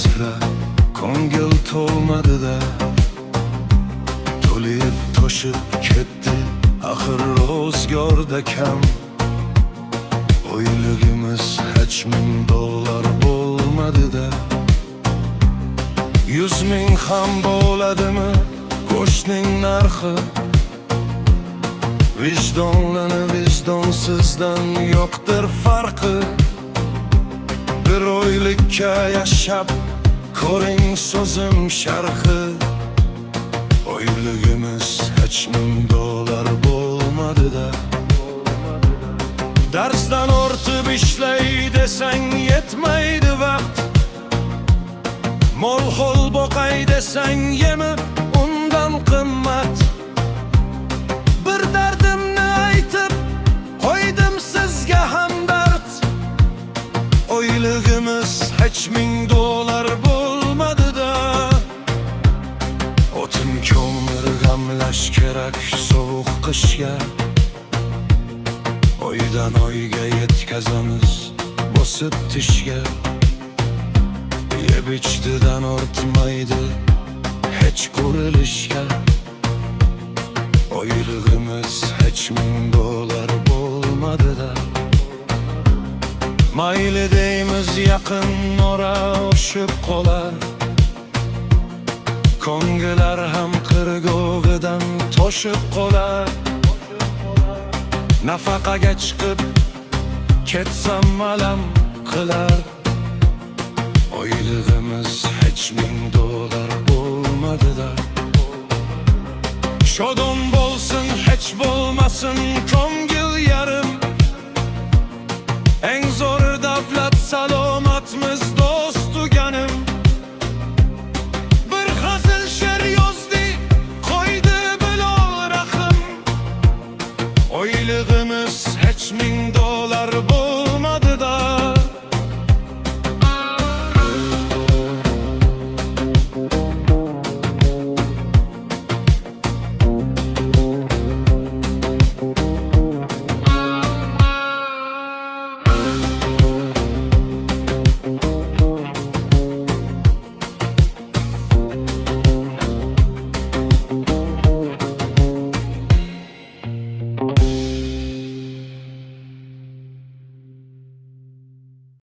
sıra ko'ngil to'lmadi-da, to'lib toshib ketdi axir ro'zgorda kam. Oyligimiz hech $1000 bo'lmadi-da, 100 ming ham bo'ladimi go'shtning narxi? Vijdonlini vijdonsizdan yo'qdir farqi. Bir oylikka yashab ko'ring so'zim sharhi. Oyligimiz hech $1000 bo'lmadi-da, darsdan ortib ishlay desang yetmaydi vaqt. Mol-hol boqay desang yemi undan qimmat. Bir dardimni aytib qo'ydim sizga hamdard. Oyligimiz hech $1000 bo'lmadi-da, o'tin ko'mir g'amlash kerak sovuq qishga. Oydan oyga yetkazamiz bosib tishga. Yeb ichdidan ortmaydi hech qurilishga. Oyligimiz hech $1000 bo'lmadi-da, mayli deymiz yaqin ora oshib qolar. Ko'ngillar ham qirg'og'idan toshib qolar. Nafaqaga chiqib ketsam alam qilar. Oyligimiz hech $1000 bo'lmadi-da, shodon bo'lsin hech bo'lmasin